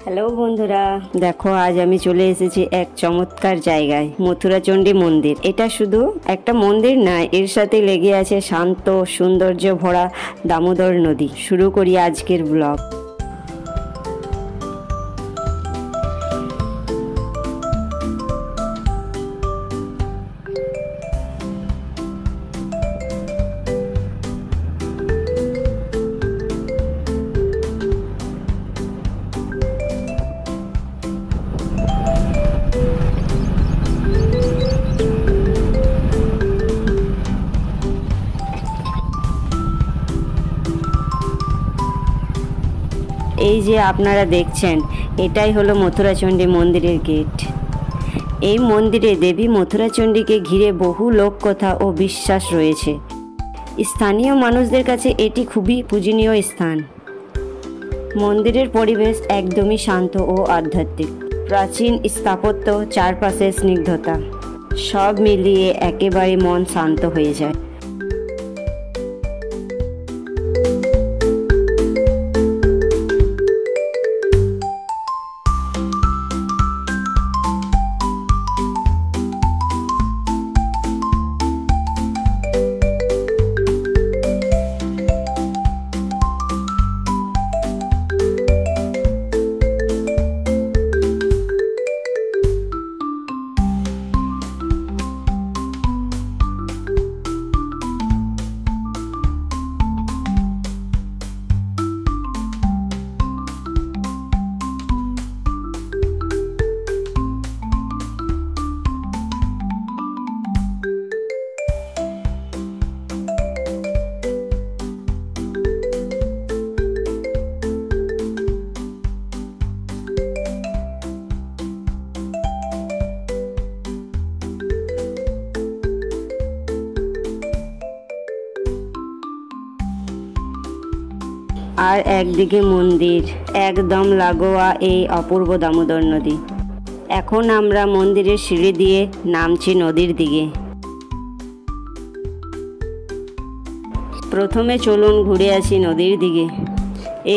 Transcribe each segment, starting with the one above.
Hello বন্ধুরা, দেখো আজ আমি চলে এসেছি এক চমৎকার জায়গায়, মথুরাচণ্ডী মন্দির। এটা শুধু একটা মন্দির না, এর সাথে লেগে আছে শান্ত সৌন্দর্য ভরা দামোদর নদী। শুরু করি আজকের ব্লগ। এই যে আপনারা দেখছেন, এটাই হলো মথুরাচণ্ডী মন্দিরের গেট। এই মন্দিরে দেবী মথুরাচণ্ডীকে ঘিরে বহু লোককথা ও বিশ্বাস রয়েছে। স্থানীয় মানুষদের কাছে এটি খুবই পূজনীয় স্থান। মন্দিরের পরিবেশ একদমই শান্ত ও আধ্যাত্মিক। প্রাচীন স্থাপত্য, চারপাশে স্নিগ্ধতা, সব মিলিয়ে একেবারে মন শান্ত হয়ে যায়। আর একদিকে মন্দির, একদম লাগোয়া এই অপূর্ব দামোদর নদী। এখন আমরা মন্দিরের সিঁড়ি দিয়ে নামছি নদীর দিকে। প্রথমে চলুন ঘুরে আসি নদীর দিকে।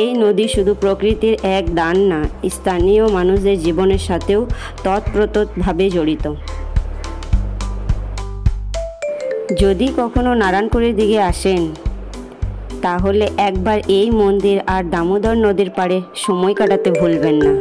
এই নদী শুধু প্রকৃতির এক দান না, স্থানীয় মানুষদের জীবনের সাথেও তৎপ্রতভাবে জড়িত। যদি কখনো নারায়ণপুরের দিকে আসেন, তাহলে একবার এই মন্দির আর দামোদর নদীর পাড়ে সময় কাটাতে ভুলবেন না।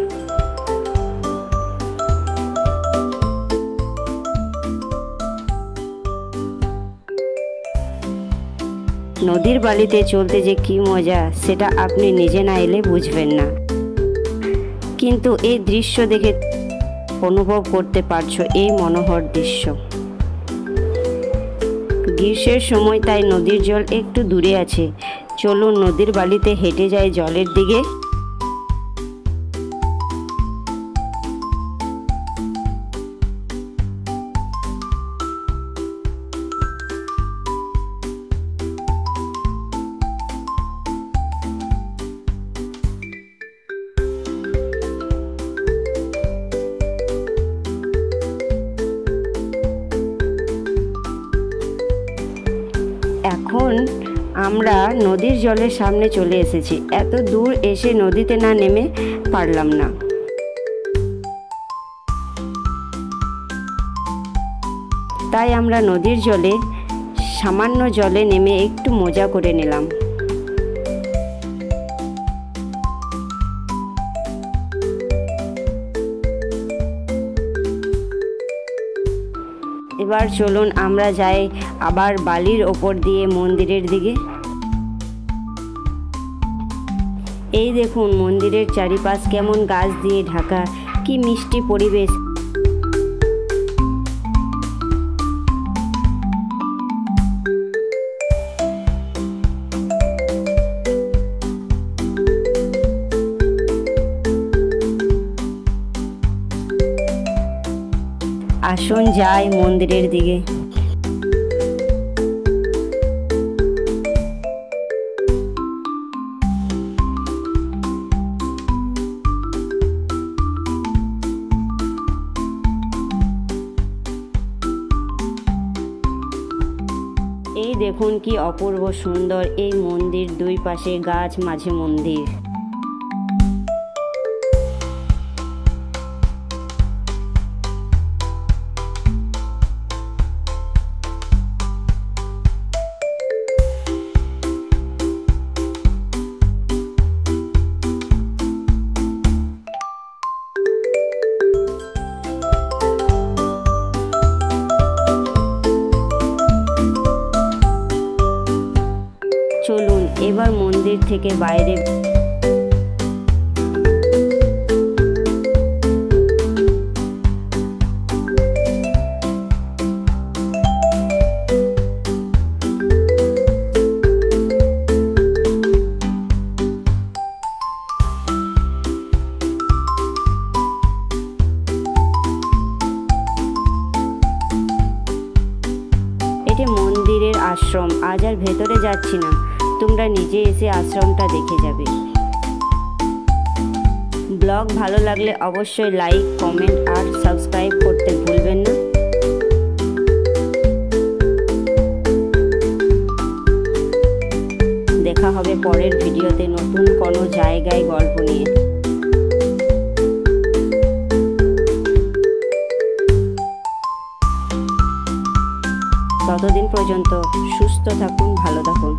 নদীর বালিতে চলতে যে কি মজা, সেটা আপনি নিজে না এলে বুঝবেন না, কিন্তু এই দৃশ্য দেখে অনুভব করতে পারছো এই মনোহর দৃশ্য। গ্রীষ্মের সময় তাই নদীর জল একটু দূরে আছে। চলুন নদীর বালিতে হেঁটে যাই জলের দিকে। এখন আমরা নদীর জলের সামনে চলে এসেছি। এত দূর এসে নদীতে না নেমে পারলাম না, তাই আমরা নদীর জলে সামান্য জলে নেমে একটু মজা করে নিলাম। এবার চলুন আমরা যাই আবার বালির ওপর দিয়ে মন্দিরের দিকে। এই দেখুন মন্দিরের চারিপাশ কেমন গাছ দিয়ে ঢাকা, কি মিষ্টি পরিবেশ। আসুন যাই মন্দিরের দিকে। এই দেখুন কি অপূর্ব সুন্দর এই মন্দির, দুই পাশে গাছ, মাঝে মন্দির। থেকে বাইরে। এটি মন্দিরের আশ্রম। আজ আর ভেতরে যাচ্ছি না, তোমরা নিজে এসে আশ্রমটা দেখে যাবে। ব্লগ ভালো লাগলে অবশ্যই লাইক, কমেন্ট আর সাবস্ক্রাইব করতে ভুলবেন না। দেখা হবে পরের ভিডিওতে নতুন কোনো জায়গায় গল্প নিয়ে। ততদিন পর্যন্ত সুস্থ থাকুন, ভালো থাকুন।